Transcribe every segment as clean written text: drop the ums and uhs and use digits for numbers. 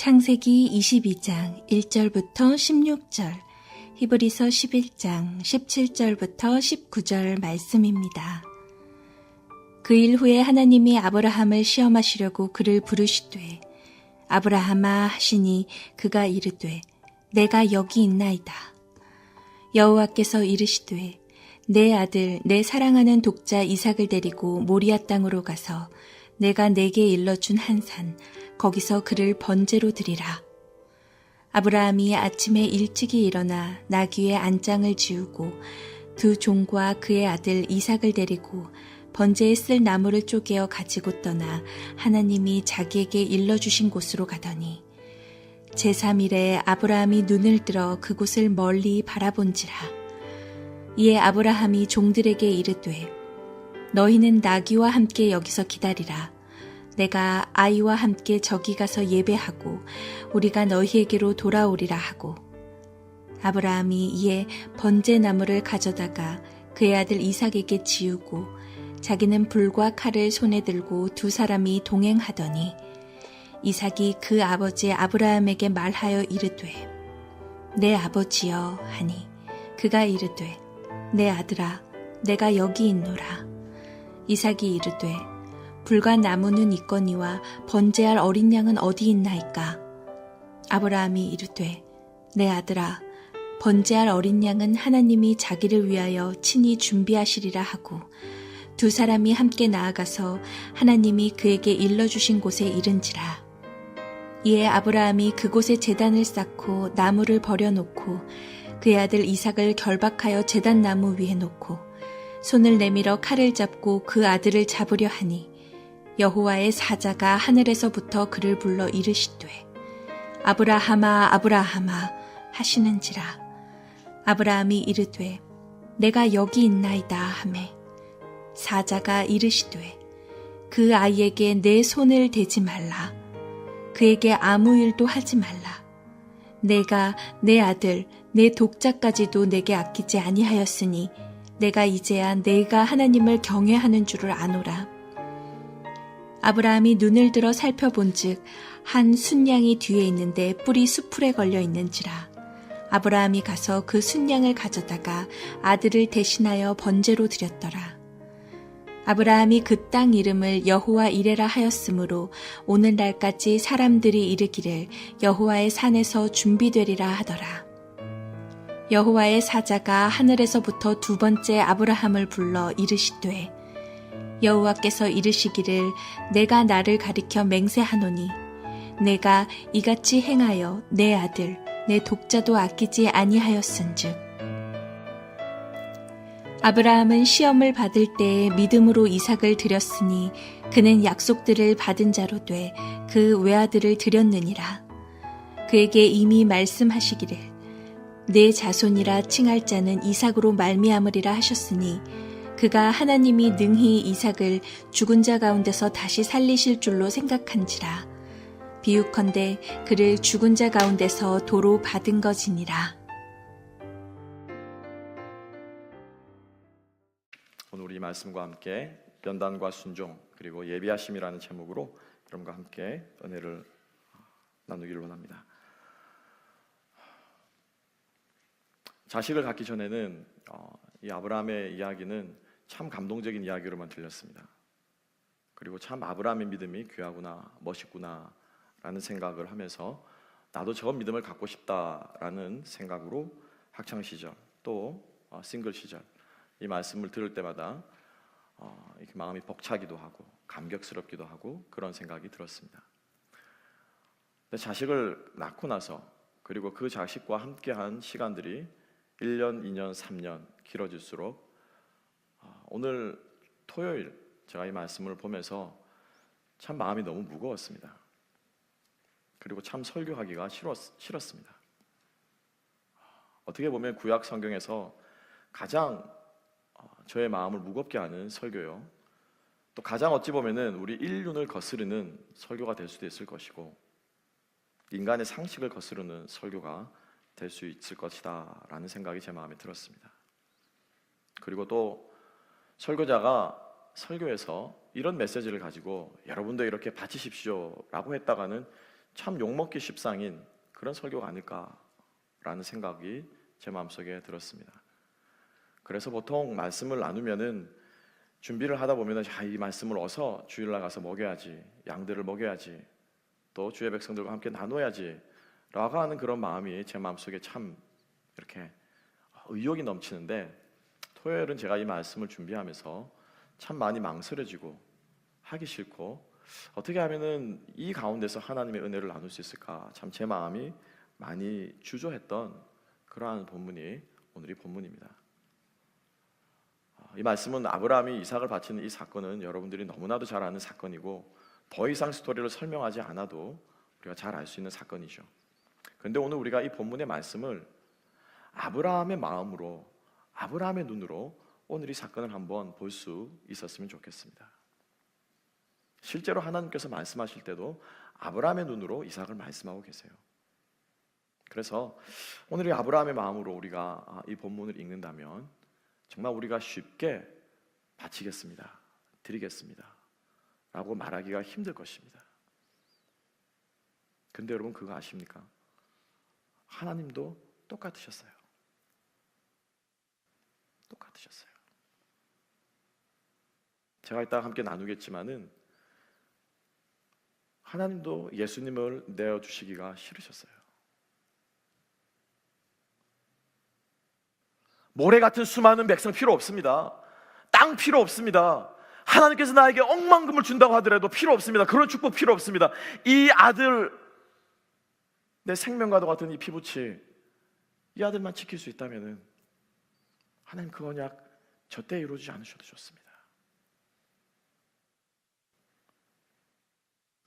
창세기 22장 1절부터 16절, 히브리서 11장 17절부터 19절 말씀입니다. 그 일 후에 하나님이 아브라함을 시험하시려고 그를 부르시되 아브라함아 하시니 그가 이르되 내가 여기 있나이다. 여호와께서 이르시되 내 아들 내 사랑하는 독자 이삭을 데리고 모리아 땅으로 가서 내가 내게 일러준 한 산 거기서 그를 번제로 드리라. 아브라함이 아침에 일찍이 일어나 나귀의 안장을 지우고 두 종과 그의 아들 이삭을 데리고 번제에 쓸 나무를 쪼개어 가지고 떠나 하나님이 자기에게 일러주신 곳으로 가더니 제3일에 아브라함이 눈을 들어 그곳을 멀리 바라본지라. 이에 아브라함이 종들에게 이르되 너희는 나귀와 함께 여기서 기다리라. 내가 아이와 함께 저기 가서 예배하고 우리가 너희에게로 돌아오리라 하고 아브라함이 이에 번제나무를 가져다가 그의 아들 이삭에게 지우고 자기는 불과 칼을 손에 들고 두 사람이 동행하더니 이삭이 그 아버지 아브라함에게 말하여 이르되 내 아버지여 하니 그가 이르되 내 아들아 내가 여기 있노라. 이삭이 이르되 불과 나무는 있거니와 번제할 어린 양은 어디 있나이까? 아브라함이 이르되 내 아들아 번제할 어린 양은 하나님이 자기를 위하여 친히 준비하시리라 하고 두 사람이 함께 나아가서 하나님이 그에게 일러주신 곳에 이른지라. 이에 아브라함이 그곳에 제단을 쌓고 나무를 버려놓고 그의 아들 이삭을 결박하여 제단 나무 위에 놓고 손을 내밀어 칼을 잡고 그 아들을 잡으려 하니 여호와의 사자가 하늘에서부터 그를 불러 이르시되 아브라함아 아브라함아 하시는지라. 아브라함이 이르되 내가 여기 있나이다 하매 사자가 이르시되 그 아이에게 내 손을 대지 말라. 그에게 아무 일도 하지 말라. 내가 내 아들 내 독자까지도 내게 아끼지 아니하였으니 내가 이제야 내가 하나님을 경외하는 줄을 아노라. 아브라함이 눈을 들어 살펴본즉 한 순양이 뒤에 있는데 뿔이 수풀에 걸려 있는지라. 아브라함이 가서 그 순양을 가져다가 아들을 대신하여 번제로 드렸더라. 아브라함이 그 땅 이름을 여호와 이레라 하였으므로 오늘날까지 사람들이 이르기를 여호와의 산에서 준비되리라 하더라. 여호와의 사자가 하늘에서부터 두 번째 아브라함을 불러 이르시되 여호와께서 이르시기를 내가 나를 가리켜 맹세하노니 내가 이같이 행하여 내 아들 내 독자도 아끼지 아니하였은즉 아브라함은 시험을 받을 때에 믿음으로 이삭을 드렸으니 그는 약속들을 받은 자로 돼 그 외아들을 드렸느니라. 그에게 이미 말씀하시기를 내 자손이라 칭할 자는 이삭으로 말미암으리라 하셨으니 그가 하나님이 능히 이삭을 죽은 자 가운데서 다시 살리실 줄로 생각한지라. 비유컨대 그를 죽은 자 가운데서 도로 받은 것이니라. 오늘 우리 말씀과 함께 연단과 순종 그리고 예비하심이라는 제목으로 여러분과 함께 은혜를 나누기를 원합니다. 자식을 갖기 전에는 이 아브라함의 이야기는 참 감동적인 이야기로만 들렸습니다. 그리고 참 아브라함의 믿음이 귀하구나 멋있구나 라는 생각을 하면서 나도 저런 믿음을 갖고 싶다라는 생각으로 학창시절 또 싱글 시절 이 말씀을 들을 때마다 이렇게 마음이 벅차기도 하고 감격스럽기도 하고 그런 생각이 들었습니다. 근데 자식을 낳고 나서 그리고 그 자식과 함께한 시간들이 1년, 2년, 3년 길어질수록 오늘 토요일 제가 이 말씀을 보면서 참 마음이 너무 무거웠습니다. 그리고 참 설교하기가 싫었습니다. 어떻게 보면 구약 성경에서 가장 저의 마음을 무겁게 하는 설교요. 또 가장 어찌 보면은 우리 인륜을 거스르는 설교가 될 수도 있을 것이고 인간의 상식을 거스르는 설교가 될 수 있을 것이다 라는 생각이 제 마음에 들었습니다. 그리고 또 설교자가 설교에서 이런 메시지를 가지고 여러분도 이렇게 바치십시오 라고 했다가는 참 욕먹기 십상인 그런 설교가 아닐까라는 생각이 제 마음속에 들었습니다. 그래서 보통 말씀을 나누면은 준비를 하다 보면은 이 말씀을 어서 주일날 가서 먹여야지, 양들을 먹여야지, 또 주의 백성들과 함께 나눠야지 라고 하는 그런 마음이 제 마음속에 참 이렇게 의욕이 넘치는데, 토요일은 제가 이 말씀을 준비하면서 참 많이 망설여지고 하기 싫고, 어떻게 하면은 이 가운데서 하나님의 은혜를 나눌 수 있을까, 참 제 마음이 많이 주저했던 그러한 본문이 오늘 이 본문입니다. 이 말씀은 아브라함이 이삭을 바치는 이 사건은 여러분들이 너무나도 잘 아는 사건이고, 더 이상 스토리를 설명하지 않아도 우리가 잘 알 수 있는 사건이죠. 그런데 오늘 우리가 이 본문의 말씀을 아브라함의 마음으로, 아브라함의 눈으로 오늘 이 사건을 한번 볼 수 있었으면 좋겠습니다. 실제로 하나님께서 말씀하실 때도 아브라함의 눈으로 이삭을 말씀하고 계세요. 그래서 오늘 이 아브라함의 마음으로 우리가 이 본문을 읽는다면 정말 우리가 쉽게 바치겠습니다, 드리겠습니다 라고 말하기가 힘들 것입니다. 근데 여러분 그거 아십니까? 하나님도 똑같으셨어요. 똑같으셨어요. 제가 이따가 함께 나누겠지만은 하나님도 예수님을 내어주시기가 싫으셨어요. 모래 같은 수많은 백성 필요 없습니다. 땅 필요 없습니다. 하나님께서 나에게 억만금을 준다고 하더라도 필요 없습니다. 그런 축복 필요 없습니다. 이 아들, 내 생명과도 같은 이 피부치, 이 아들만 지킬 수 있다면은 하나님 그 언약 저때 이루어지지 않으셔도 좋습니다.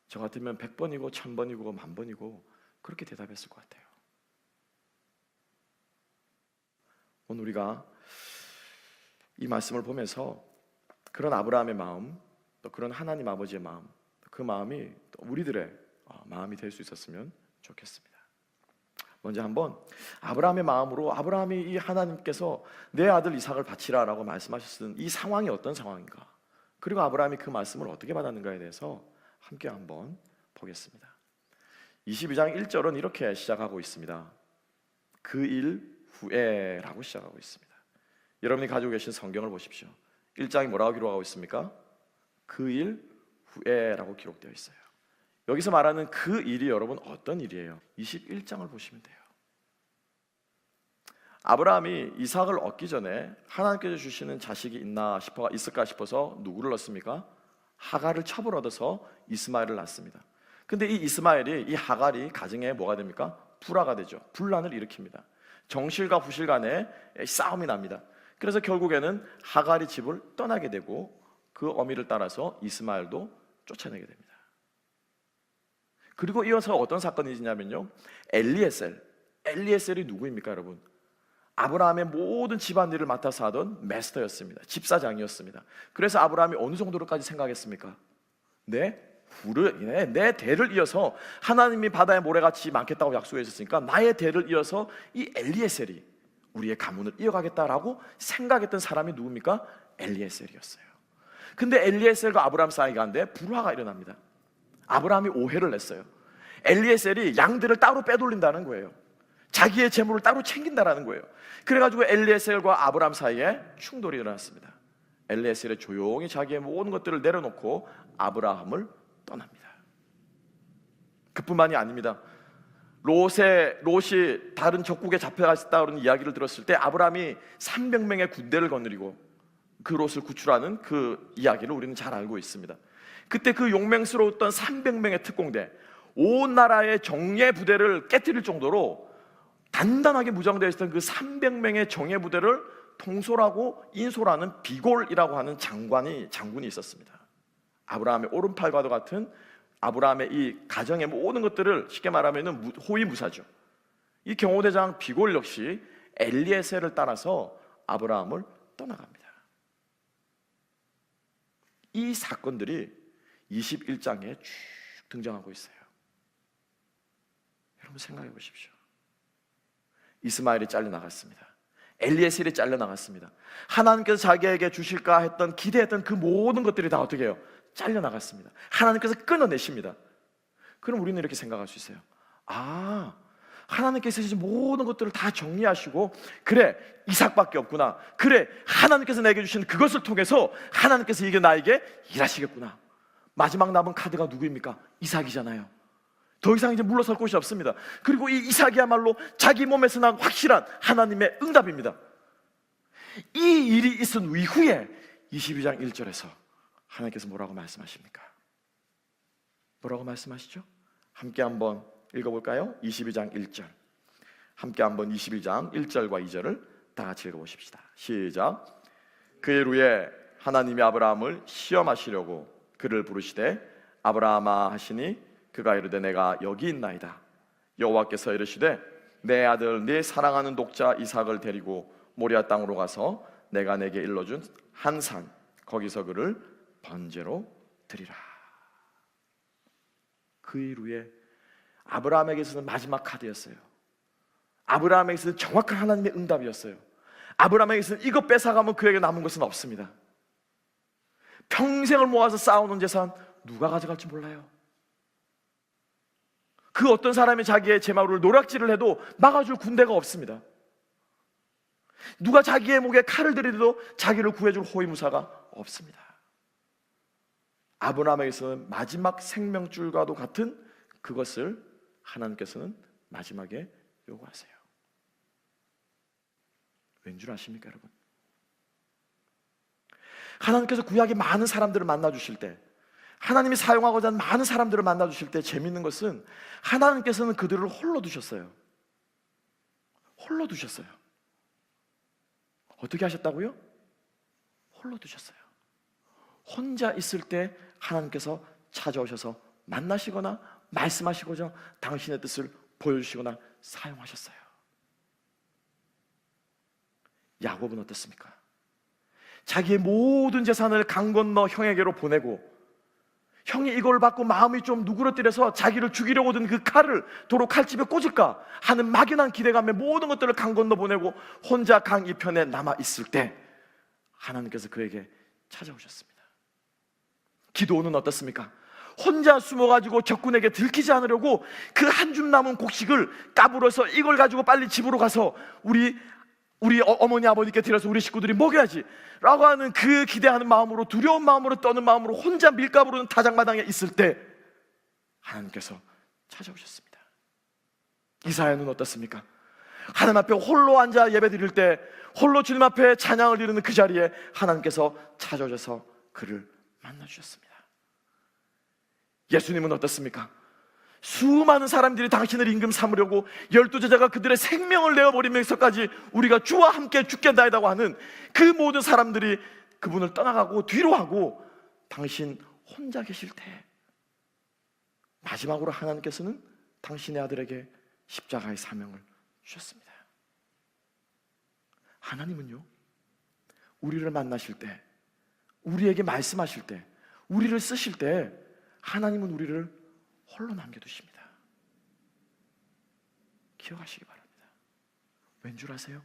저 같으면 100번이고 1000번이고 10,000번이고 그렇게 대답했을 것 같아요. 오늘 우리가 이 말씀을 보면서 그런 아브라함의 마음, 또 그런 하나님 아버지의 마음, 그 마음이 또 우리들의 마음이 될 수 있었으면 좋겠습니다. 먼저 한번 아브라함의 마음으로, 아브라함이 이 하나님께서 내 아들 이삭을 바치라라고 말씀하셨던 이 상황이 어떤 상황인가, 그리고 아브라함이 그 말씀을 어떻게 받았는가에 대해서 함께 한번 보겠습니다. 22장 1절은 이렇게 시작하고 있습니다. 그 일 후에 라고 시작하고 있습니다. 여러분이 가지고 계신 성경을 보십시오. 1장이 뭐라고 기록하고 있습니까? 그 일 후에 라고 기록되어 있어요. 여기서 말하는 그 일이 여러분 어떤 일이에요? 21장을 보시면 돼요. 아브라함이 이삭을 얻기 전에 하나님께서 주시는 자식이 있을까 싶어서 누구를 얻습니까? 하갈을 첩을 얻어서 이스마엘을 낳습니다. 근데 이 이스마엘이, 이 하갈이 가정에 뭐가 됩니까? 불화가 되죠. 분란을 일으킵니다. 정실과 부실 간에 싸움이 납니다. 그래서 결국에는 하갈이 집을 떠나게 되고 그 어미를 따라서 이스마엘도 쫓아내게 됩니다. 그리고 이어서 어떤 사건이 있냐면요, 엘리에셀이 누구입니까 여러분? 아브라함의 모든 집안일을 맡아서 하던 메스터였습니다. 집사장이었습니다. 그래서 아브라함이 어느 정도로까지 생각했습니까? 내 대를 이어서, 하나님이 바다의 모래같이 많겠다고 약속해 주셨으니까 나의 대를 이어서 이 엘리에셀이 우리의 가문을 이어가겠다라고 생각했던 사람이 누굽니까? 엘리에셀이었어요. 근데 엘리에셀과 아브라함 사이 가운데 불화가 일어납니다. 아브라함이 오해를 냈어요. 엘리에셀이 양들을 따로 빼돌린다는 거예요. 자기의 재물을 따로 챙긴다라는 거예요. 그래가지고 엘리에셀과 아브라함 사이에 충돌이 일어났습니다. 엘리에셀이 조용히 자기의 모든 것들을 내려놓고 아브라함을 떠납니다. 그뿐만이 아닙니다. 롯이 다른 적국에 잡혀갔다는 이야기를 들었을 때 아브라함이 300명의 군대를 거느리고 그 롯을 구출하는 그 이야기를 우리는 잘 알고 있습니다. 그때 그 용맹스러웠던 300명의 특공대, 온 나라의 정예 부대를 깨뜨릴 정도로 단단하게 무장되어 있었던 그 300명의 정예 부대를 통솔하고 인솔하는 비골이라고 하는 장군이 있었습니다. 아브라함의 오른팔과도 같은 아브라함의 이 가정의 모든 것들을 쉽게 말하면 호위무사죠. 이 경호대장 비골 역시 엘리에셀을 따라서 아브라함을 떠나갑니다. 이 사건들이 21장에 쭉 등장하고 있어요. 여러분 생각해 보십시오. 이스마엘이 잘려나갔습니다. 엘리에셀이 잘려나갔습니다. 하나님께서 자기에게 주실까 했던, 기대했던 그 모든 것들이 다 어떻게 해요? 잘려나갔습니다. 하나님께서 끊어내십니다. 그럼 우리는 이렇게 생각할 수 있어요. 아, 하나님께서 이제 모든 것들을 다 정리하시고, 그래, 이삭밖에 없구나. 그래, 하나님께서 내게 주신 그것을 통해서 하나님께서 이게 나에게 일하시겠구나. 마지막 남은 카드가 누구입니까? 이삭이잖아요. 더 이상 이제 물러설 곳이 없습니다. 그리고 이 이삭이야말로 자기 몸에서 난 확실한 하나님의 응답입니다. 이 일이 있은 이후에 22장 1절에서 하나님께서 뭐라고 말씀하십니까? 뭐라고 말씀하시죠? 함께 한번 읽어볼까요? 22장 1절. 함께 한번 22장 1절과 2절을 다 같이 읽어보십시다. 시작. 그일 후에 하나님이 아브라함을 시험하시려고 그를 부르시되 아브라함아 하시니 그가 이르되 내가 여기 있나이다. 여호와께서 이르시되 내 아들 네 사랑하는 독자 이삭을 데리고 모리아 땅으로 가서 내가 내게 일러준 한 산 거기서 그를 번제로 드리라. 그 이후에 아브라함에게서는 마지막 카드였어요. 아브라함에게서는 정확한 하나님의 응답이었어요. 아브라함에게서는 이거 뺏어가면 그에게 남은 것은 없습니다. 평생을 모아서 쌓아놓은 재산 누가 가져갈지 몰라요. 그 어떤 사람이 자기의 제마루를 노략질을 해도 막아줄 군대가 없습니다. 누가 자기의 목에 칼을 들이도 자기를 구해줄 호위무사가 없습니다. 아브라함에게서는 마지막 생명줄과도 같은 그것을 하나님께서는 마지막에 요구하세요. 왠 줄 아십니까, 여러분? 하나님께서 구약에 많은 사람들을 만나주실 때, 하나님이 사용하고자 하는 많은 사람들을 만나주실 때 재밌는 것은 하나님께서는 그들을 홀로 두셨어요. 홀로 두셨어요. 어떻게 하셨다고요? 홀로 두셨어요. 혼자 있을 때 하나님께서 찾아오셔서 만나시거나 말씀하시고자 당신의 뜻을 보여주시거나 사용하셨어요. 야곱은 어떻습니까? 자기의 모든 재산을 강 건너 형에게로 보내고 형이 이걸 받고 마음이 좀 누그러뜨려서 자기를 죽이려고 든 그 칼을 도로 칼집에 꽂을까 하는 막연한 기대감에 모든 것들을 강 건너 보내고 혼자 강 이편에 남아있을 때 하나님께서 그에게 찾아오셨습니다. 기도는 어떻습니까? 혼자 숨어가지고 적군에게 들키지 않으려고 그 한 줌 남은 곡식을 까불어서 이걸 가지고 빨리 집으로 가서 우리 어머니 아버님께 드려서 우리 식구들이 먹여야지 라고 하는 그 기대하는 마음으로, 두려운 마음으로, 떠는 마음으로 혼자 밀가부르는 타작마당에 있을 때 하나님께서 찾아오셨습니다. 이사야는 어떻습니까? 하나님 앞에 홀로 앉아 예배 드릴 때, 홀로 주님 앞에 찬양을 드리는 그 자리에 하나님께서 찾아오셔서 그를 만나주셨습니다. 예수님은 어떻습니까? 수많은 사람들이 당신을 임금 삼으려고 12제자가 그들의 생명을 내어버리면서까지 우리가 주와 함께 죽겠나이다고 하는 그 모든 사람들이 그분을 떠나가고 뒤로 하고 당신 혼자 계실 때 마지막으로 하나님께서는 당신의 아들에게 십자가의 사명을 주셨습니다. 하나님은요, 우리를 만나실 때, 우리에게 말씀하실 때, 우리를 쓰실 때 하나님은 우리를 홀로 남겨두십니다. 기억하시기 바랍니다. 왠 줄 아세요?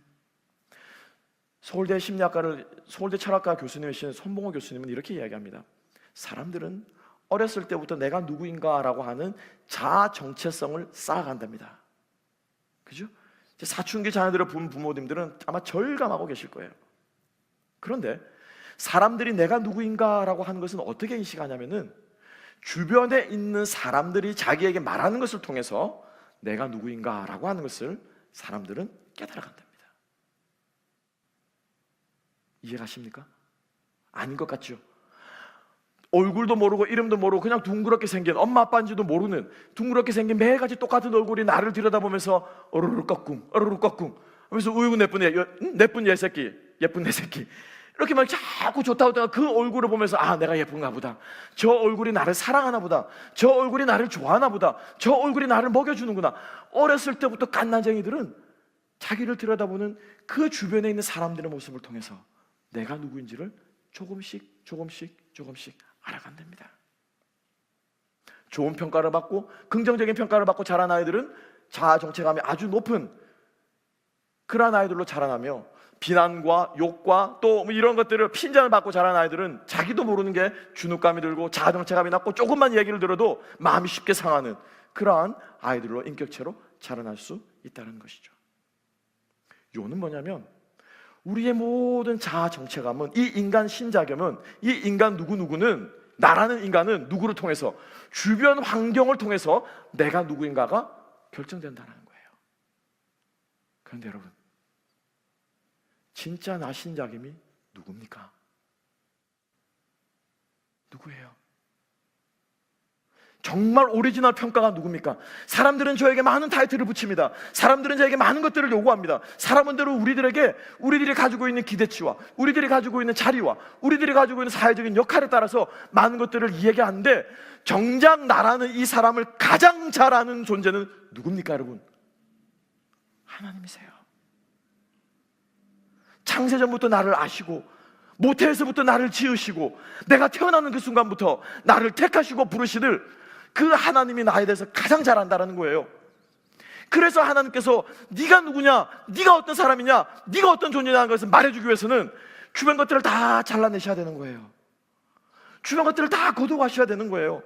서울대 철학과 교수님이신 손봉호 교수님은 이렇게 이야기합니다. 사람들은 어렸을 때부터 내가 누구인가라고 하는 자아 정체성을 쌓아간답니다. 그죠? 사춘기 자녀들을 본 부모님들은 아마 절감하고 계실 거예요. 그런데 사람들이 내가 누구인가라고 하는 것은 어떻게 인식하냐면은 주변에 있는 사람들이 자기에게 말하는 것을 통해서 내가 누구인가라고 하는 것을 사람들은 깨달아간답니다. 이해가십니까? 아닌 것 같죠? 얼굴도 모르고 이름도 모르고 그냥 둥그렇게 생긴, 엄마 아빠인지도 모르는 둥그렇게 생긴 매일같이 똑같은 얼굴이 나를 들여다보면서 어르르 꺽꿍 어르르 꺽꿍 하면서 우유 예쁜 내 새끼, 예쁜 내 새끼 이렇게 막 자꾸 좋다고 하다가 그 얼굴을 보면서 아, 내가 예쁜가 보다, 저 얼굴이 나를 사랑하나 보다, 저 얼굴이 나를 좋아하나 보다, 저 얼굴이 나를 먹여주는구나. 어렸을 때부터 갓난쟁이들은 자기를 들여다보는 그 주변에 있는 사람들의 모습을 통해서 내가 누구인지를 조금씩 알아간답니다. 좋은 평가를 받고 긍정적인 평가를 받고 자란 아이들은 자아 정체감이 아주 높은 그러한 아이들로 자라나며 비난과 욕과 또 이런 것들을 핀잔을 받고 자란 아이들은 자기도 모르는 게 주눅감이 들고 자정체감이 낮고 조금만 얘기를 들어도 마음이 쉽게 상하는 그러한 아이들로 인격체로 자라날 수 있다는 것이죠. 요는 뭐냐면 우리의 모든 자아 정체감은, 이 인간 신자겸은, 이 인간 누구누구는, 나라는 인간은 누구를 통해서, 주변 환경을 통해서 내가 누구인가가 결정된다는 거예요. 그런데 여러분, 진짜 나 신자겸이 누굽니까? 누구예요? 정말 오리지널 평가가 누굽니까? 사람들은 저에게 많은 타이틀을 붙입니다. 사람들은 저에게 많은 것들을 요구합니다. 사람들은 우리들이 가지고 있는 기대치와 우리들이 가지고 있는 자리와 우리들이 가지고 있는 사회적인 역할에 따라서 많은 것들을 이야기하는데, 정작 나라는 이 사람을 가장 잘 아는 존재는 누굽니까 여러분? 하나님이세요. 창세전부터 나를 아시고 모태에서부터 나를 지으시고 내가 태어나는 그 순간부터 나를 택하시고 부르시들 그 하나님이 나에 대해서 가장 잘 안다는 거예요. 그래서 하나님께서 네가 누구냐, 네가 어떤 사람이냐, 네가 어떤 존재냐는 것을 말해주기 위해서는 주변 것들을 다 잘라내셔야 되는 거예요. 주변 것들을 다 거둬가셔야 되는 거예요.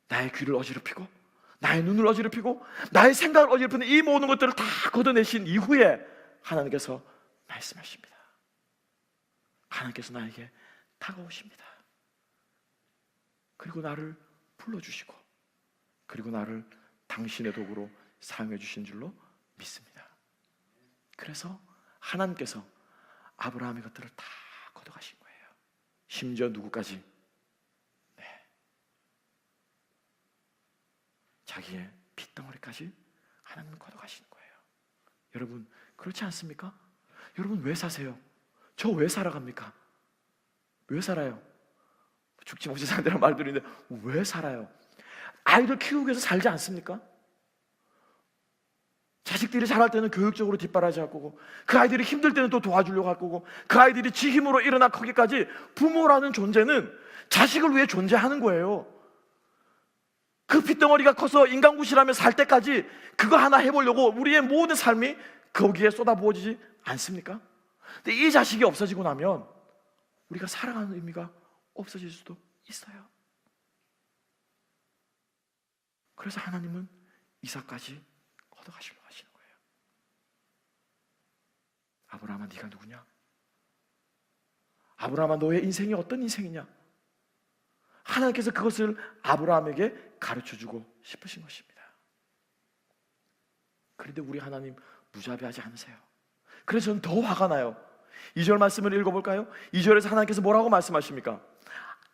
나의 귀를 어지럽히고 나의 눈을 어지럽히고 나의 생각을 어지럽히는 이 모든 것들을 다 걷어내신 이후에 하나님께서 말씀하십니다. 하나님께서 나에게 다가오십니다. 그리고 나를 불러주시고 그리고 나를 당신의 도구로 사용해 주신 줄로 믿습니다. 그래서 하나님께서 아브라함의 것들을 다 걷어가신 거예요. 심지어 누구까지? 자기의 핏덩어리까지 하나님은 걷어가시는 거예요. 여러분 그렇지 않습니까? 여러분 왜 사세요? 저 왜 살아갑니까? 왜 살아요? 죽지 못해 산다는 말들인데 왜 살아요? 아이들 키우기 위해서 살지 않습니까? 자식들이 자랄 때는 교육적으로 뒷바라지 할 거고, 그 아이들이 힘들 때는 또 도와주려고 할 거고, 그 아이들이 지 힘으로 일어나 거기까지 부모라는 존재는 자식을 위해 존재하는 거예요. 그 핏덩어리가 커서 인간구실하며 살 때까지 그거 하나 해보려고 우리의 모든 삶이 거기에 쏟아부어지지 않습니까? 근데 이 자식이 없어지고 나면 우리가 살아가는 의미가 없어질 수도 있어요. 그래서 하나님은 이삭까지 걷어가시려고 하시는 거예요. 아브라함아 네가 누구냐? 아브라함아 너의 인생이 어떤 인생이냐? 하나님께서 그것을 아브라함에게 가르쳐주고 싶으신 것입니다. 그런데 우리 하나님 무자비하지 않으세요. 그래서 저는 더 화가 나요. 2절 말씀을 읽어볼까요? 2절에서 하나님께서 뭐라고 말씀하십니까?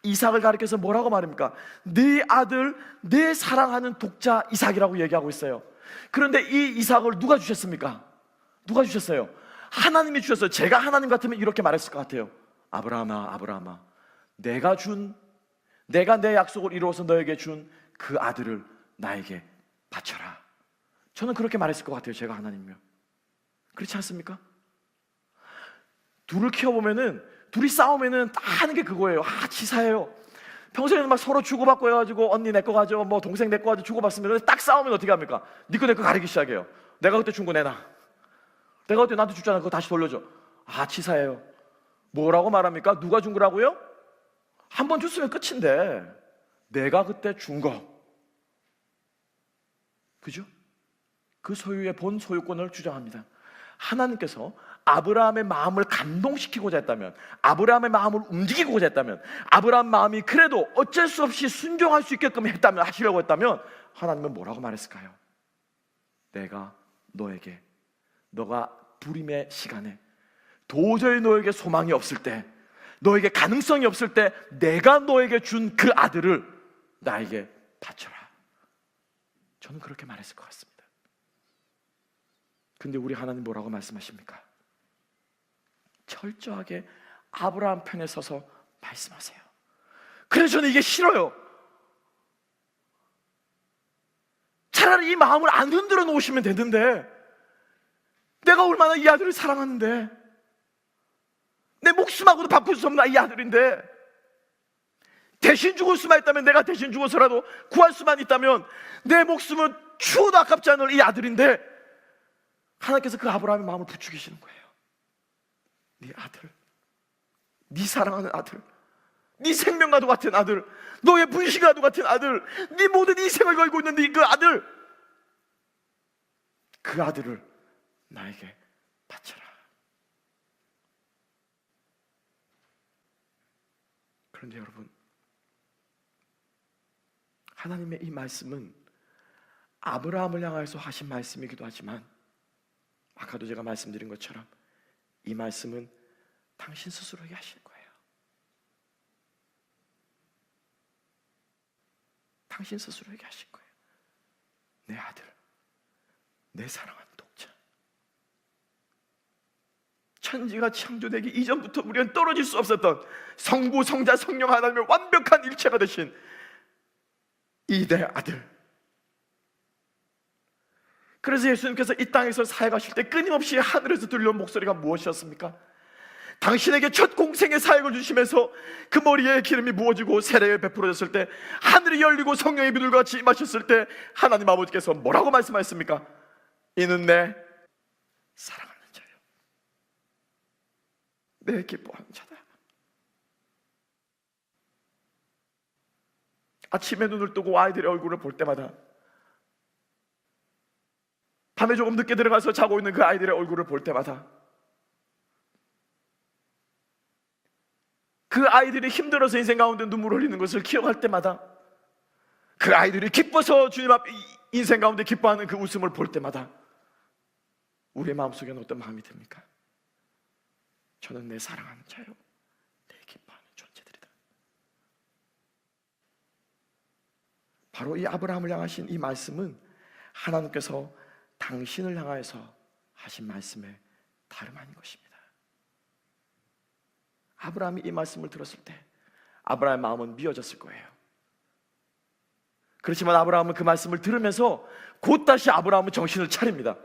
이삭을 가리켜서 뭐라고 말합니까? 네 아들, 내 사랑하는 독자 이삭이라고 얘기하고 있어요. 그런데 이 이삭을 누가 주셨습니까? 누가 주셨어요? 하나님이 주셨어요. 제가 하나님 같으면 이렇게 말했을 것 같아요. 아브라함아, 아브라함아, 내가 내 약속을 이루어서 너에게 준 그 아들을 나에게 바쳐라. 저는 그렇게 말했을 것 같아요. 제가 하나님이면. 그렇지 않습니까? 둘을 키워보면은, 둘이 싸우면은 다 하는 게 그거예요. 치사해요. 평소에는 막 서로 주고받고 해가지고 언니 내 거 가져, 뭐 동생 내 거 가져 주고받습니다. 딱 싸우면 어떻게 합니까? 네 거 내 거 가리기 시작해요. 내가 그때 준 거 내놔. 내가 그때 나한테 줬잖아. 그거 다시 돌려줘. 치사해요. 뭐라고 말합니까? 누가 준 거라고요? 한 번 줬으면 끝인데 내가 그때 준 거, 그죠? 그 소유의 본 소유권을 주장합니다. 하나님께서 아브라함의 마음을 감동시키고자 했다면, 아브라함의 마음을 움직이고자 했다면, 아브라함 마음이 그래도 어쩔 수 없이 순종할 수 있게끔 했다면, 하시려고 했다면 하나님은 뭐라고 말했을까요? 내가 너에게, 너가 불임의 시간에 도저히 너에게 소망이 없을 때, 너에게 가능성이 없을 때 내가 너에게 준 그 아들을 나에게 바쳐라. 저는 그렇게 말했을 것 같습니다. 근데 우리 하나님 뭐라고 말씀하십니까? 철저하게 아브라함 편에 서서 말씀하세요. 그래서 저는 이게 싫어요. 차라리 이 마음을 안 흔들어 놓으시면 되는데, 내가 얼마나 이 아들을 사랑하는데, 내 목숨하고도 바꿀 수 없는 이 아들인데, 대신 죽을 수만 있다면, 내가 대신 죽어서라도 구할 수만 있다면 내 목숨은 추워도 아깝지 않을 이 아들인데, 하나님께서 그 아브라함의 마음을 부추기시는 거예요. 네 아들, 네 사랑하는 아들, 네 생명과도 같은 아들, 너의 분신과도 같은 아들, 네 모든 인생을 걸고 있는 네 그 아들, 그 아들을 나에게 바쳐라. 그런데 여러분, 하나님의 이 말씀은 아브라함을 향해서 하신 말씀이기도 하지만, 아까도 제가 말씀드린 것처럼 이 말씀은 당신 스스로에게 하신 거예요. 당신 스스로에게 하신 거예요. 내 아들, 내 사랑하는 독자. 천지가 창조되기 이전부터 우리는 떨어질 수 없었던 성부, 성자, 성령 하나님의 완벽한 일체가 되신 이 내 아들. 그래서 예수님께서 이 땅에서 사역하실 때 끊임없이 하늘에서 들려온 목소리가 무엇이었습니까? 당신에게 첫 공생의 사역을 주시면서 그 머리에 기름이 부어지고 세례가 베풀어졌을 때, 하늘이 열리고 성령의 비둘과 같이 임하셨을 때 하나님 아버지께서 뭐라고 말씀하셨습니까? 이는 내 사랑하는 자요, 내 기뻐하는 자다. 아침에 눈을 뜨고 아이들의 얼굴을 볼 때마다, 밤에 조금 늦게 들어가서 자고 있는 그 아이들의 얼굴을 볼 때마다, 그 아이들이 힘들어서 인생 가운데 눈물을 흘리는 것을 기억할 때마다, 그 아이들이 기뻐서 주님 앞 인생 가운데 기뻐하는 그 웃음을 볼 때마다 우리의 마음속에는 어떤 마음이 듭니까? 저는 내 사랑하는 자요, 내 기뻐하는 존재들이다. 바로 이 아브라함을 향하신 이 말씀은 하나님께서 당신을 향하여서 하신 말씀의 다름 아닌 것입니다. 아브라함이 이 말씀을 들었을 때 아브라함의 마음은 미어졌을 거예요. 그렇지만 아브라함은 그 말씀을 들으면서 곧 다시 아브라함은 정신을 차립니다.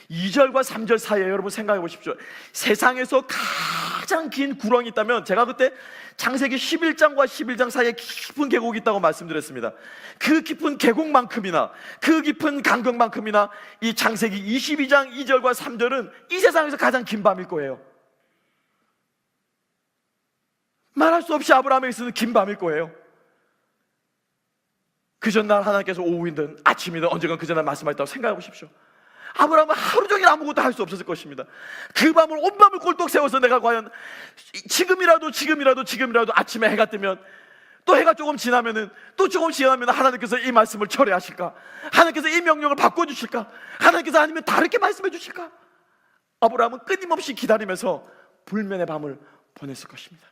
2절과 3절 사이에 여러분 생각해 보십시오. 세상에서 가장 긴 구렁이 있다면, 제가 그때 창세기 11장과 11장 사이에 깊은 계곡이 있다고 말씀드렸습니다. 그 깊은 계곡만큼이나, 그 깊은 강경만큼이나 이 창세기 22장 2절과 3절은 이 세상에서 가장 긴 밤일 거예요. 말할 수 없이 아브라함에게서는 긴 밤일 거예요. 그 전날 하나님께서 오후이든 아침이든 언젠가 그 전날 말씀하셨다고 생각해 보십시오. 아브라함은 하루 종일 아무것도 할 수 없었을 것입니다. 그 밤을 온 밤을 꼴떡 세워서 내가 과연 지금이라도 아침에 해가 뜨면, 또 해가 조금 지나면은, 또 조금 지나면 하나님께서 이 말씀을 철회하실까? 하나님께서 이 명령을 바꿔주실까? 하나님께서 아니면 다르게 말씀해 주실까? 아브라함은 끊임없이 기다리면서 불면의 밤을 보냈을 것입니다.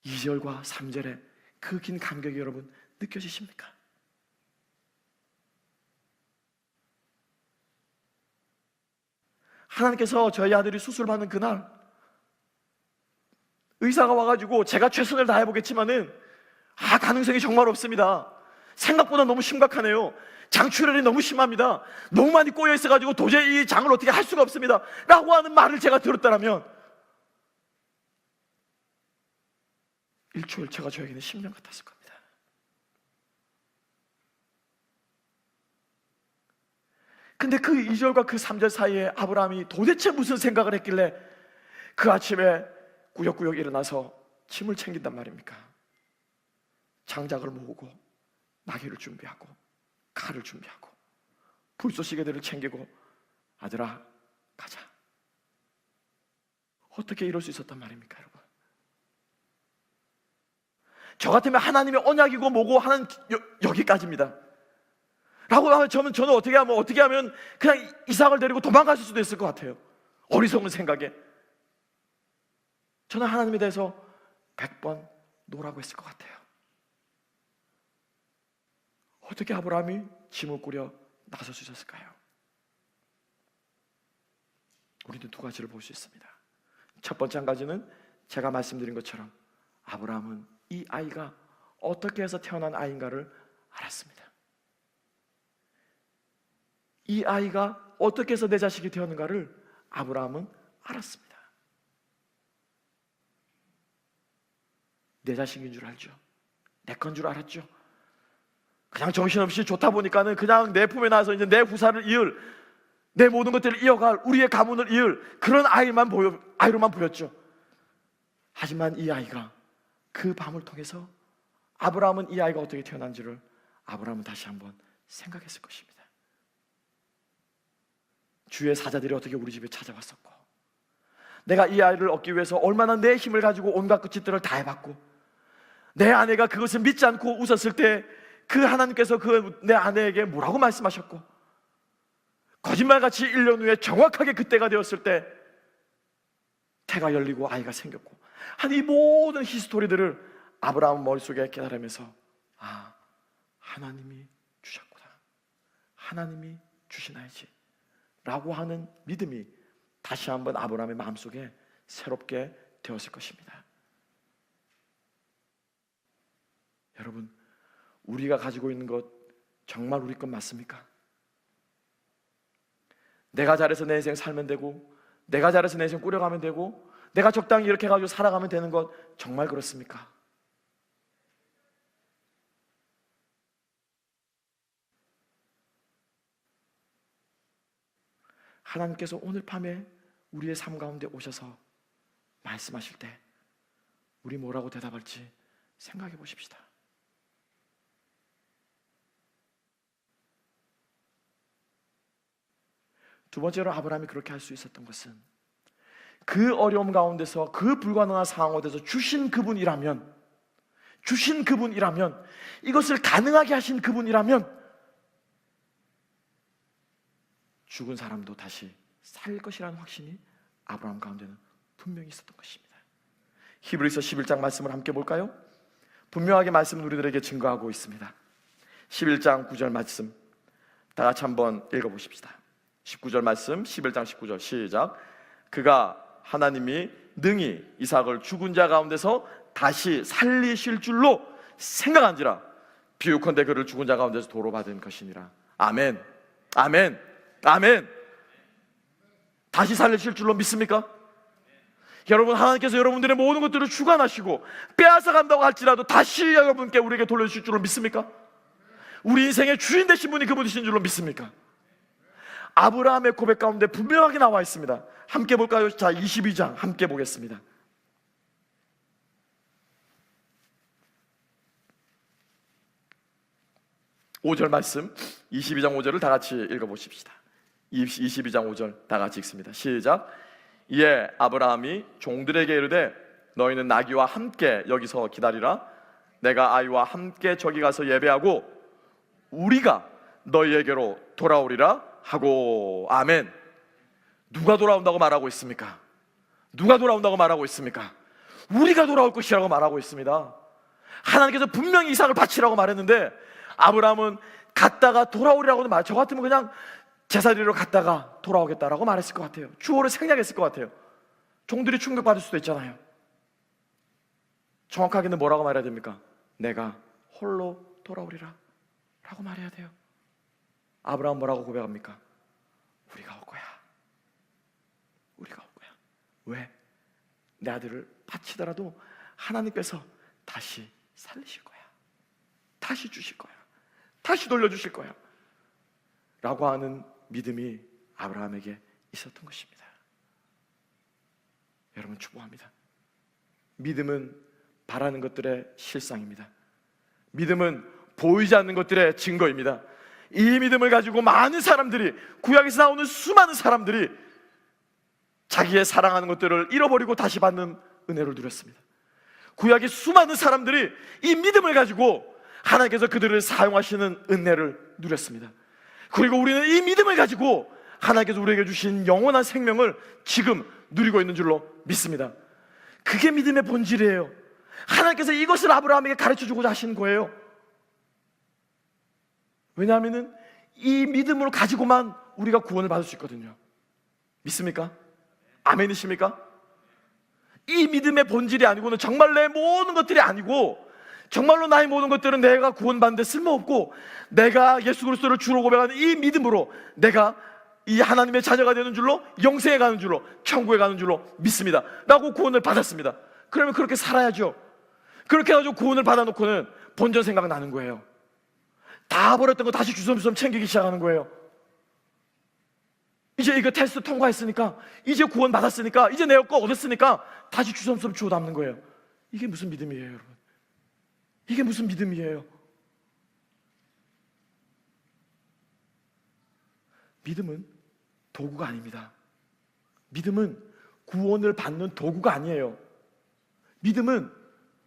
2절과 3절의 그 긴 간격이 여러분 느껴지십니까? 하나님께서 저희 아들이 수술받는 그날, 의사가 와가지고 제가 최선을 다해보겠지만은 가능성이 정말 없습니다. 생각보다 너무 심각하네요. 장출혈이 너무 심합니다. 너무 많이 꼬여 있어가지고 도저히 이 장을 어떻게 할 수가 없습니다 라고 하는 말을 제가 들었다면 1초 1초가 저에게는 10년 같았을 겁니다. 근데 그 2절과 그 3절 사이에 아브라함이 도대체 무슨 생각을 했길래 그 아침에 꾸역꾸역 일어나서 짐을 챙긴단 말입니까? 장작을 모으고 나귀를 준비하고 칼을 준비하고 불쏘시개들을 챙기고, 아들아 가자. 어떻게 이럴 수 있었단 말입니까, 여러분? 저 같으면 하나님의 언약이고 뭐고 하는 여기까지입니다 라고 하면 저는 어떻게 하면 그냥 이삭을 데리고 도망갔을 수도 있을 것 같아요. 어리석은 생각에 저는 하나님에 대해서 100번 노라고 했을 것 같아요. 어떻게 아브라함이 짐을 꾸려 나설 수 있었을까요? 우리는 두 가지를 볼 수 있습니다. 첫 번째 한 가지는 제가 말씀드린 것처럼 아브라함은 이 아이가 어떻게 해서 태어난 아이인가를 알았습니다. 이 아이가 어떻게 해서 내 자식이 되었는가를 아브라함은 알았습니다. 내 자식인 줄 알죠. 내 건 줄 알았죠. 그냥 정신없이 좋다 보니까는 그냥 내 품에 나서 이제 내 후사를 이을 내 모든 것들을 이어갈, 우리의 가문을 이을 그런 아이로만 보였죠. 하지만 이 아이가, 그 밤을 통해서 아브라함은 이 아이가 어떻게 태어난지를 아브라함은 다시 한번 생각했을 것입니다. 주의 사자들이 어떻게 우리 집에 찾아왔었고, 내가 이 아이를 얻기 위해서 얼마나 내 힘을 가지고 온갖 그 짓들을 다 해봤고, 내 아내가 그것을 믿지 않고 웃었을 때 그 하나님께서 내 아내에게 뭐라고 말씀하셨고, 거짓말같이 1년 후에 정확하게 그때가 되었을 때 태가 열리고 아이가 생겼고 한 이 모든 히스토리들을 아브라함 머릿속에 깨달으면서, 아, 하나님이 주셨구나, 하나님이 주시나이지 라고 하는 믿음이 다시 한번 아브라함의 마음속에 새롭게 되었을 것입니다. 여러분, 우리가 가지고 있는 것 정말 우리 것 맞습니까? 내가 잘해서 내 인생 살면 되고, 내가 잘해서 내 인생 꾸려가면 되고, 내가 적당히 이렇게 해가지고 살아가면 되는 것 정말 그렇습니까? 하나님께서 오늘 밤에 우리의 삶 가운데 오셔서 말씀하실 때 우리 뭐라고 대답할지 생각해 보십시다. 두 번째로 아브라함이 그렇게 할 수 있었던 것은, 그 어려움 가운데서, 그 불가능한 상황 가운데서 주신 그분이라면, 이것을 가능하게 하신 그분이라면 죽은 사람도 다시 살 것이라는 확신이 아브라함 가운데는 분명히 있었던 것입니다. 히브리서 11장 말씀을 함께 볼까요? 분명하게 말씀은 우리들에게 증거하고 있습니다. 11장 9절 말씀 다 같이 한번 읽어보십시다. 19절 말씀, 11장 19절 시작. 그가 하나님이 능히 이삭을 죽은 자 가운데서 다시 살리실 줄로 생각한지라 비유컨대 그를 죽은 자 가운데서 도로 받은 것이니라. 아멘, 아멘, 아멘. 다시 살리실 줄로 믿습니까? 여러분, 하나님께서 여러분들의 모든 것들을 주관하시고 빼앗아 간다고 할지라도 다시 여러분께, 우리에게 돌려주실 줄로 믿습니까? 우리 인생의 주인 되신 분이 그분이신 줄로 믿습니까? 아브라함의 고백 가운데 분명하게 나와 있습니다. 함께 볼까요? 자, 22장 함께 보겠습니다. (5절) 말씀, 22장 5절을 다 같이 읽어보십시다. 22장 5절 다 같이 읽습니다. 시작. 이에 아브라함이 종들에게 이르되 너희는 나귀와 함께 여기서 기다리라. 내가 아이와 함께 저기 가서 예배하고 우리가 너희에게로 돌아오리라 하고. 아멘. 누가 돌아온다고 말하고 있습니까? 누가 돌아온다고 말하고 있습니까? 우리가 돌아올 것이라고 말하고 있습니다. 하나님께서 분명히 이삭을 바치라고 말했는데 아브라함은 갔다가 돌아오리라고는 말, 저 같으면 그냥 제사드리러 갔다가 돌아오겠다라고 말했을 것 같아요. 주어를 생략했을 것 같아요. 종들이 충격받을 수도 있잖아요. 정확하게는 뭐라고 말해야 됩니까? 내가 홀로 돌아오리라 라고 말해야 돼요. 아브라함 뭐라고 고백합니까? 우리가 올 거야. 우리가 올 거야. 왜? 내 아들을 바치더라도 하나님께서 다시 살리실 거야. 다시 주실 거야. 다시 돌려주실 거야 라고 하는 믿음이 아브라함에게 있었던 것입니다. 여러분, 축복합니다. 믿음은 바라는 것들의 실상입니다. 믿음은 보이지 않는 것들의 증거입니다. 이 믿음을 가지고 많은 사람들이, 구약에서 나오는 수많은 사람들이 자기의 사랑하는 것들을 잃어버리고 다시 받는 은혜를 누렸습니다. 구약의 수많은 사람들이 이 믿음을 가지고 하나님께서 그들을 사용하시는 은혜를 누렸습니다. 그리고 우리는 이 믿음을 가지고 하나님께서 우리에게 주신 영원한 생명을 지금 누리고 있는 줄로 믿습니다. 그게 믿음의 본질이에요. 하나님께서 이것을 아브라함에게 가르쳐주고자 하신 거예요. 왜냐하면 이 믿음을 가지고만 우리가 구원을 받을 수 있거든요. 믿습니까? 아멘이십니까? 이 믿음의 본질이 아니고는, 정말 내 모든 것들이 아니고, 정말로 나의 모든 것들은 내가 구원받는데 쓸모없고, 내가 예수 그리스도를 주로 고백하는 이 믿음으로 내가 이 하나님의 자녀가 되는 줄로, 영생에 가는 줄로, 천국에 가는 줄로 믿습니다 라고 구원을 받았습니다. 그러면 그렇게 살아야죠. 그렇게 해가지고 구원을 받아놓고는 본전 생각나는 거예요. 다 버렸던 거 다시 주섬주섬 챙기기 시작하는 거예요. 이제 이거 테스트 통과했으니까, 이제 구원 받았으니까, 이제 내 거 얻었으니까 다시 주섬주섬 주워 담는 거예요. 이게 무슨 믿음이에요, 여러분? 이게 무슨 믿음이에요? 믿음은 도구가 아닙니다. 믿음은 구원을 받는 도구가 아니에요. 믿음은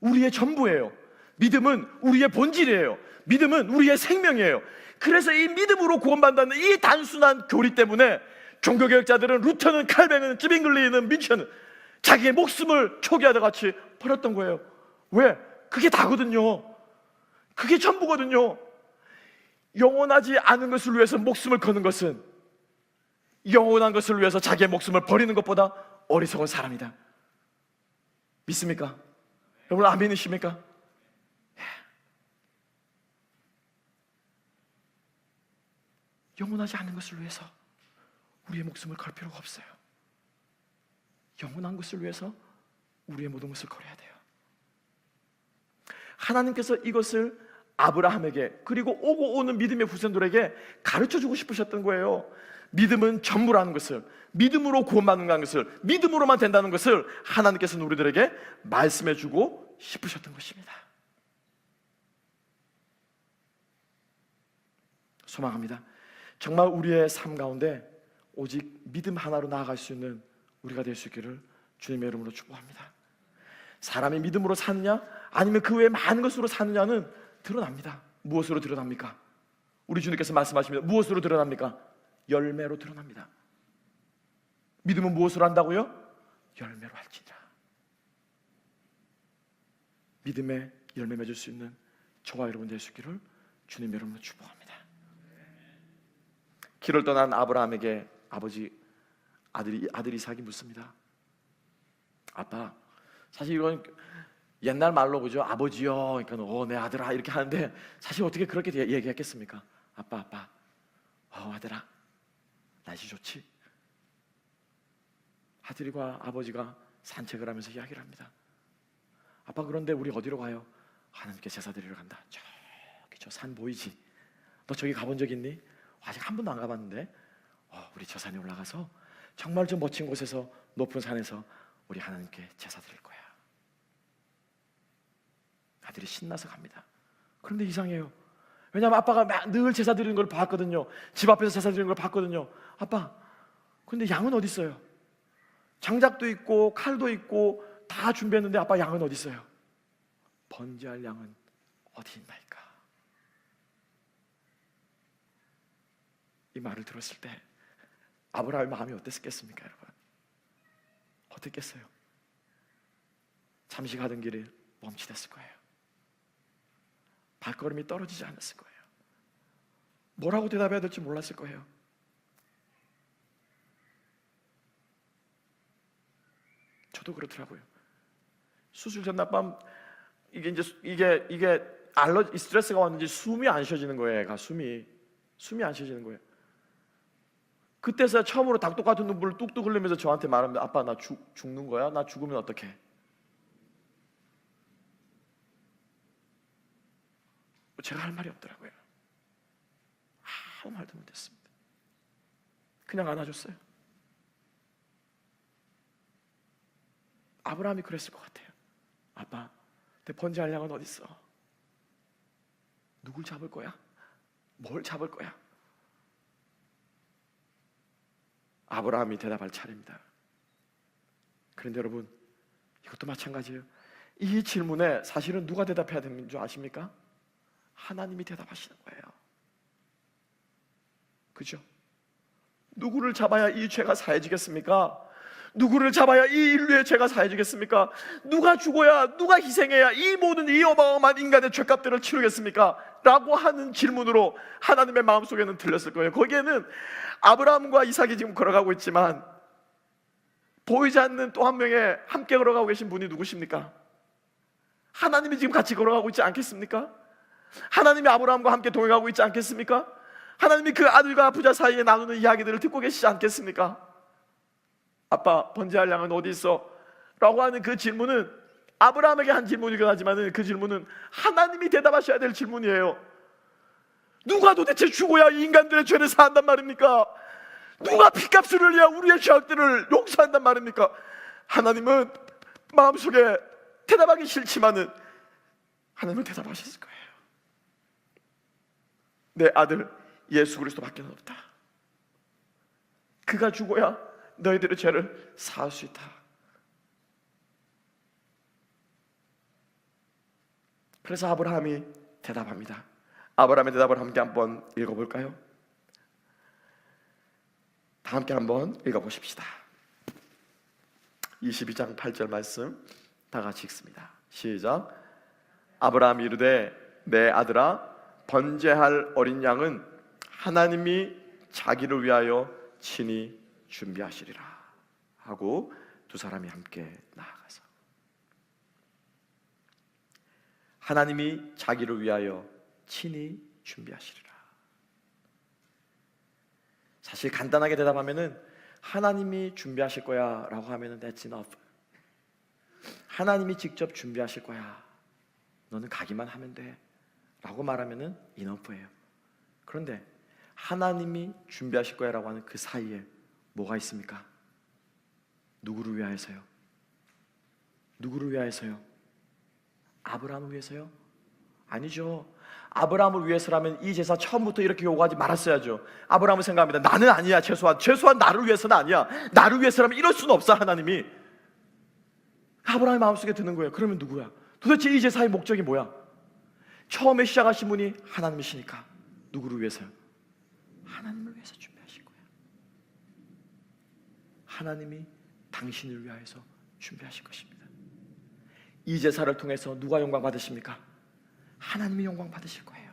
우리의 전부예요. 믿음은 우리의 본질이에요. 믿음은 우리의 생명이에요. 그래서 이 믿음으로 구원받는다는 이 단순한 교리 때문에 종교개혁자들은 루터는, 칼뱅은, 찌빙글리는, 민처는 자기의 목숨을 초기화와 같이 버렸던 거예요. 왜? 그게 다거든요. 그게 전부거든요. 영원하지 않은 것을 위해서 목숨을 거는 것은 영원한 것을 위해서 자기의 목숨을 버리는 것보다 어리석은 사람이다. 믿습니까? 여러분 아멘이십니까? 영원하지 않은 것을 위해서 우리의 목숨을 걸 필요가 없어요. 영원한 것을 위해서 우리의 모든 것을 걸어야 돼요. 하나님께서 이것을 아브라함에게, 그리고 오고 오는 믿음의 후손들에게 가르쳐주고 싶으셨던 거예요. 믿음은 전부라는 것을, 믿음으로 구원받는다는 것을, 믿음으로만 된다는 것을 하나님께서는 우리들에게 말씀해주고 싶으셨던 것입니다. 소망합니다. 정말 우리의 삶 가운데 오직 믿음 하나로 나아갈 수 있는 우리가 될 수 있기를 주님의 이름으로 축복합니다. 사람이 믿음으로 사느냐 아니면 그 외에 많은 것으로 사느냐는 드러납니다. 무엇으로 드러납니까? 우리 주님께서 말씀하십니다. 무엇으로 드러납니까? 열매로 드러납니다. 믿음은 무엇으로 한다고요? 열매로 할지니라. 믿음의 열매 맺을 수 있는 저와 여러분 될 수 있기를 주님의 이름으로 축복합니다. 길을 떠난 아브라함에게 아들 이삭이 묻습니다. 아빠, 사실 이건 옛날 말로 그죠? 아버지요, 그러니까 내 아들아 이렇게 하는데 사실 어떻게 그렇게 얘기했겠습니까? 아빠, 아들아, 날씨 좋지? 아들과 아버지가 산책을 하면서 이야기를 합니다. 아빠, 그런데 우리 어디로 가요? 하나님께 제사 드리러 간다. 저기 저 산 보이지? 너 저기 가본 적 있니? 아직 한 번도 안 가봤는데 우리 저 산에 올라가서 정말 저 멋진 곳에서, 높은 산에서 우리 하나님께 제사 드릴 거야. 아들이 신나서 갑니다. 그런데 이상해요. 왜냐하면 아빠가 늘 제사 드리는 걸 봤거든요. 집 앞에서 제사 드리는 걸 봤거든요. 아빠, 근데 양은 어디 있어요? 장작도 있고 칼도 있고 다 준비했는데 아빠, 양은 어디 있어요? 번제할 양은 어디 있나이까? 이 말을 들었을 때 아브라함의 마음이 어땠겠습니까, 여러분? 어땠겠어요? 잠시 가던 길에 멈칫했을 거예요. 발걸음이 떨어지지 않았을 거예요. 뭐라고 대답해야 될지 몰랐을 거예요. 저도 그렇더라고요. 수술 전날 이게 스트레스가 왔는지 숨이 안 쉬어지는 거예요. 애가 숨이 안 쉬어지는 거예요. 그때서야 처음으로 닭똥 같은 눈물을 뚝뚝 흘리면서 저한테 말합니다. 아빠, 나 죽는 거야? 나 죽으면 어떡해? 제가 할 말이 없더라고요. 아무 말도 못했습니다. 그냥 안아줬어요. 아브라함이 그랬을 것 같아요. 아빠, 내 번제할 양은 어디 있어? 누굴 잡을 거야? 뭘 잡을 거야? 아브라함이 대답할 차례입니다. 그런데 여러분, 이것도 마찬가지예요. 이 질문에 사실은 누가 대답해야 되는 줄 아십니까? 하나님이 대답하시는 거예요. 그죠? 누구를 잡아야 이 죄가 사해지겠습니까? 누구를 잡아야 이 인류의 죄가 사해지겠습니까? 누가 죽어야, 누가 희생해야 이 모든 이 어마어마한 인간의 죄값들을 치르겠습니까? 라고 하는 질문으로 하나님의 마음속에는 들렸을 거예요. 거기에는 아브라함과 이삭이 지금 걸어가고 있지만 보이지 않는 또 한 명의 함께 걸어가고 계신 분이 누구십니까? 하나님이 지금 같이 걸어가고 있지 않겠습니까? 하나님이 아브라함과 함께 동행하고 있지 않겠습니까? 하나님이 그 아들과 부자 사이에 나누는 이야기들을 듣고 계시지 않겠습니까? 아빠, 번제할 양은 어디 있어? 라고 하는 그 질문은 아브라함에게 한 질문이긴 하지만 그 질문은 하나님이 대답하셔야 될 질문이에요. 누가 도대체 죽어야 이 인간들의 죄를 사한단 말입니까? 누가 핏값을 흘려 우리의 죄악들을 용서한단 말입니까? 하나님은 마음속에 대답하기 싫지만은 하나님은 대답하셨을 거예요. 내 아들 예수 그리스도밖에 없다. 그가 죽어야 너희들의 죄를 사할 수 있다. 그래서 아브라함이 대답합니다. 아브라함의 대답을 함께 한번 읽어볼까요? 다 함께 한번 읽어보십시다. 22장 8절 말씀 다 같이 읽습니다. 시작. 아브라함이 이르되 내 아들아 번제할 어린 양은 하나님이 자기를 위하여 친히 준비하시리라 하고 두 사람이 함께 나아가서 하나님이 자기를 위하여 친히 준비하시리라. 사실 간단하게 대답하면은 하나님이 준비하실 거야 라고 하면은 that's enough. 하나님이 직접 준비하실 거야, 너는 가기만 하면 돼 라고 말하면은 enough예요. 그런데 하나님이 준비하실 거야 라고 하는 그 사이에 뭐가 있습니까? 누구를 위하여서요? 누구를 위하여서요? 아브라함을 위해서요? 아니죠. 아브라함을 위해서라면 이 제사 처음부터 이렇게 요구하지 말았어야죠. 아브라함은 생각합니다. 나는 아니야. 최소한 나를 위해서는 아니야. 나를 위해서라면 이럴 수는 없어. 하나님이. 아브라함의 마음속에 드는 거예요. 그러면 누구야? 도대체 이 제사의 목적이 뭐야? 처음에 시작하신 분이 하나님이시니까 누구를 위해서요? 하나님을 위해서 준비하신 거예요. 하나님이 당신을 위하여서 준비하신 것입니다. 이 제사를 통해서 누가 영광 받으십니까? 하나님이 영광 받으실 거예요.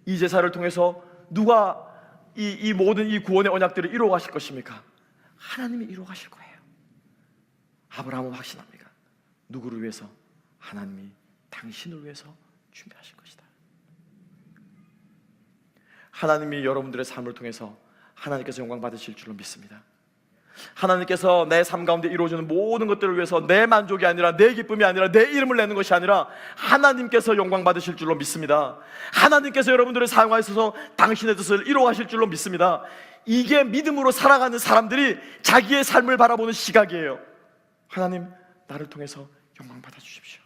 이 제사를 통해서 누가 이 모든 이 구원의 언약들을 이루어 가실 것입니까? 하나님이 이루어 가실 거예요. 아브라함은 확신합니다. 누구를 위해서? 하나님이 당신을 위해서 준비하실 것이다. 하나님이 여러분들의 삶을 통해서 하나님께서 영광 받으실 줄로 믿습니다. 하나님께서 내 삶 가운데 이루어지는 모든 것들을 위해서 내 만족이 아니라, 내 기쁨이 아니라, 내 이름을 내는 것이 아니라 하나님께서 영광 받으실 줄로 믿습니다. 하나님께서 여러분들을 사용하셔서 당신의 뜻을 이루어 가실 줄로 믿습니다. 이게 믿음으로 살아가는 사람들이 자기의 삶을 바라보는 시각이에요. 하나님, 나를 통해서 영광 받아주십시오.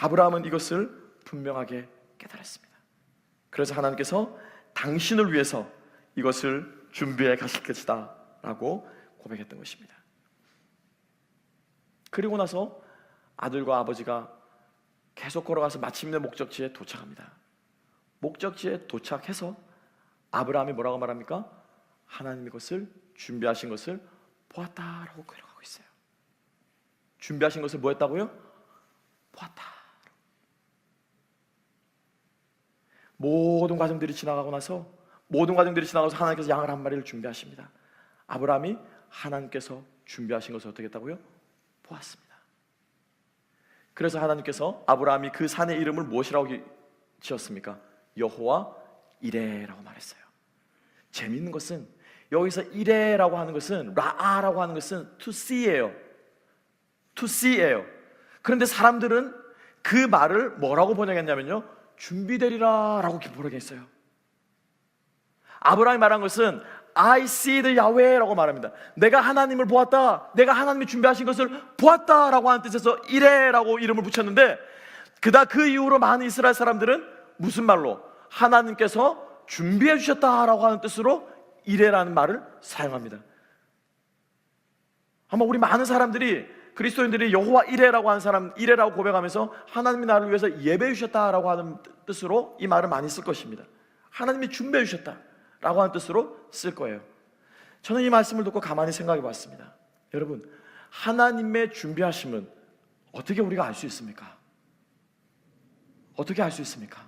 아브라함은 이것을 분명하게 깨달았습니다. 그래서 하나님께서 당신을 위해서 이것을 준비해 가실 것이다 라고 고백했던 것입니다. 그리고 나서 아들과 아버지가 계속 걸어가서 마침내 목적지에 도착합니다. 목적지에 도착해서 아브라함이 뭐라고 말합니까? 하나님이 그것을 준비하신 것을 보았다라고 기록하고 있어요. 준비하신 것을 뭐 했다고요? 보았다. 모든 과정들이 지나가고 나서 하나님께서 양을 한 마리를 준비하십니다. 아브라함이 하나님께서 준비하신 것을 어떻게 했다고요? 보았습니다. 그래서 하나님께서 아브라함이 그 산의 이름을 무엇이라고 지었습니까? 여호와 이레라고 말했어요. 재미있는 것은 여기서 이레라고 하는 것은, 라아라고 하는 것은 to see예요. to see예요. 그런데 사람들은 그 말을 뭐라고 번역했냐면요, 준비되리라 라고 번역했어요. 아브라함이 말한 것은 I see the Yahweh라고 말합니다. 내가 하나님을 보았다, 내가 하나님이 준비하신 것을 보았다라고 하는 뜻에서 이레라고 이름을 붙였는데, 그 이후로 많은 이스라엘 사람들은 무슨 말로? 하나님께서 준비해 주셨다라고 하는 뜻으로 이레라는 말을 사용합니다. 아마 우리 많은 사람들이, 그리스도인들이 여호와 이레라고 하는 사람, 이레라고 고백하면서 하나님이 나를 위해서 예배해 주셨다라고 하는 뜻으로 이 말을 많이 쓸 것입니다. 하나님이 준비해 주셨다 라고 하는 뜻으로 쓸 거예요. 저는 이 말씀을 듣고 가만히 생각해 봤습니다. 여러분, 하나님의 준비하심은 어떻게 우리가 알 수 있습니까? 어떻게 알 수 있습니까?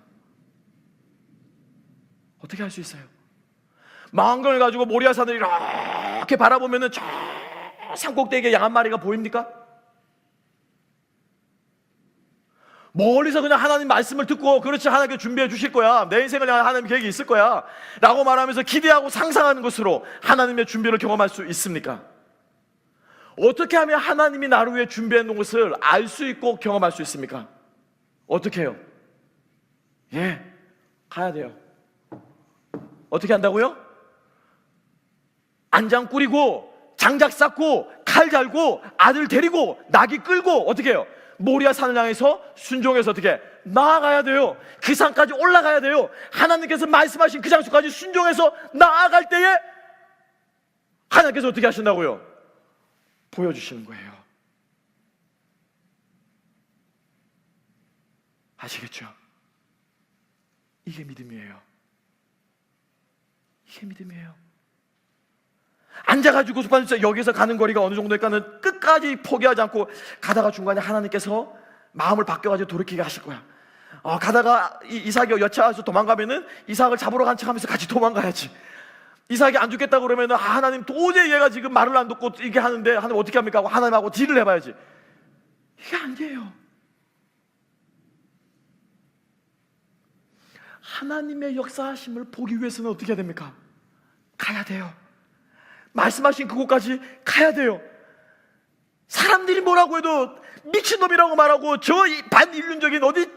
어떻게 알 수 있어요? 망원경을 가지고 모리아산을 이렇게 바라보면은 저 산꼭대기에 양 한 마리가 보입니까? 멀리서 그냥 하나님 말씀을 듣고, 그렇지, 하나님께 준비해 주실 거야, 내 인생을 향한 하나님 계획이 있을 거야 라고 말하면서 기대하고 상상하는 것으로 하나님의 준비를 경험할 수 있습니까? 어떻게 하면 하나님이 나를 위해 준비해 놓은 것을 알 수 있고 경험할 수 있습니까? 어떻게 해요? 가야 돼요. 어떻게 한다고요? 안장 꾸리고 장작 쌓고 칼 달고 아들 데리고 나귀 끌고 어떻게 해요? 모리아 산을 향해서 순종해서 어떻게 나아가야 돼요. 그 산까지 올라가야 돼요. 하나님께서 말씀하신 그 장소까지 순종해서 나아갈 때에 하나님께서 어떻게 하신다고요? 보여주시는 거예요. 아시겠죠? 이게 믿음이에요. 이게 믿음이에요. 앉아가지고 진짜 여기서 가는 거리가 어느 정도일까는 끝까지 포기하지 않고 가다가 중간에 하나님께서 마음을 바뀌어가지고 돌이키게 하실 거야. 가다가 이삭이 여차해서 도망가면은 이삭을 잡으러 간 척하면서 같이 도망가야지. 이삭이 안 죽겠다고 그러면은 하나님 도저히 얘가 지금 말을 안 듣고 이게 하는데 하나님 어떻게 합니까? 하고 하나님하고 딜을 해봐야지. 이게 아니에요. 하나님의 역사하심을 보기 위해서는 어떻게 해야 됩니까? 가야 돼요. 말씀하신 그곳까지 가야 돼요. 사람들이 뭐라고 해도 미친놈이라고 말하고 저 반인륜적인 어디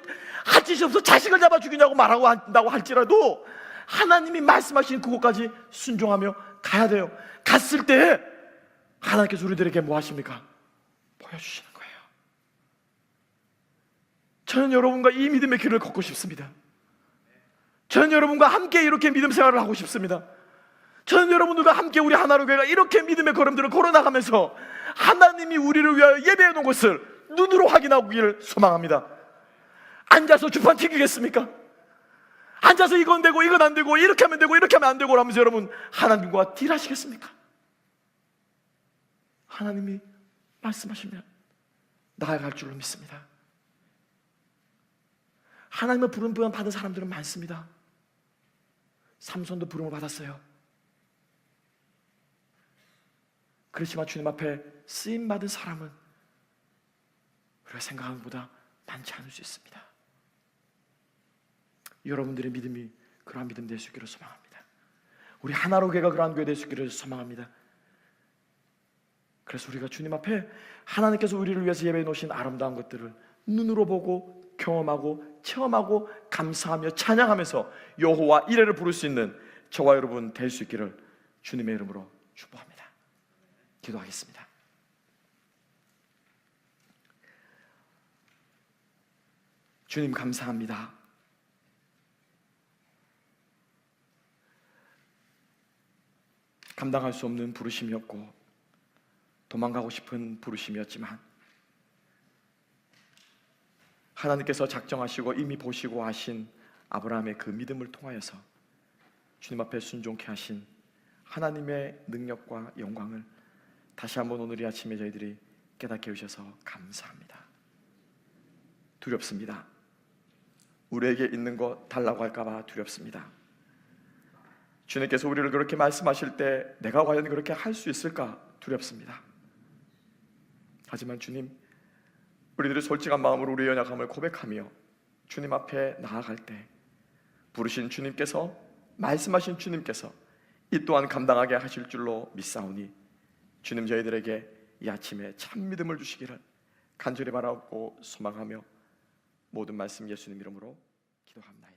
할 짓이 없어 자식을 잡아 죽이냐고 말하고 한다고 할지라도 하나님이 말씀하신 그곳까지 순종하며 가야 돼요. 갔을 때 하나님께서 우리들에게 뭐 하십니까? 보여주시는 거예요. 저는 여러분과 이 믿음의 길을 걷고 싶습니다. 저는 여러분과 함께 이렇게 믿음 생활을 하고 싶습니다. 저는 여러분들과 함께 우리 하나로 교회가 이렇게 믿음의 걸음들을 걸어나가면서 하나님이 우리를 위하여 예배해 놓은 것을 눈으로 확인하기를 소망합니다. 앉아서 주판 튀기겠습니까? 앉아서 이건 되고 이건 안 되고 이렇게 하면 되고 이렇게 하면 안 되고 하면서 여러분 하나님과 딜하시겠습니까? 하나님이 말씀하시면 나아갈 줄로 믿습니다. 하나님의 부름 받은 사람들은 많습니다. 삼손도 부름을 받았어요. 그렇지만 주님 앞에 쓰임받은 사람은 우리가 생각하는 것보다 많지 않을 수 있습니다. 여러분들의 믿음이 그러한 믿음 될 수 있기를 소망합니다. 우리 하나로 교회가 그러한 교회 될 수 있기를 소망합니다. 그래서 우리가 주님 앞에 하나님께서 우리를 위해서 예배해 놓으신 아름다운 것들을 눈으로 보고 경험하고 체험하고 감사하며 찬양하면서 여호와 이레를 부를 수 있는 저와 여러분 될 수 있기를 주님의 이름으로 축복합니다. 기도하겠습니다. 주님 감사합니다. 감당할 수 없는 부르심이었고 도망가고 싶은 부르심이었지만 하나님께서 작정하시고 이미 보시고 하신 아브라함의 그 믿음을 통하여서 주님 앞에 순종케 하신 하나님의 능력과 영광을 다시 한번 오늘 이 아침에 저희들이 깨닫게 해주셔서 감사합니다. 두렵습니다. 우리에게 있는 거 달라고 할까봐 두렵습니다. 주님께서 우리를 그렇게 말씀하실 때 내가 과연 그렇게 할 수 있을까 두렵습니다. 하지만 주님, 우리들의 솔직한 마음으로 우리의 연약함을 고백하며 주님 앞에 나아갈 때 부르신 주님께서, 말씀하신 주님께서 이 또한 감당하게 하실 줄로 믿사오니 주님 저희들에게 이 아침에 참 믿음을 주시기를 간절히 바라고 소망하며 모든 말씀 예수님 이름으로 기도합니다.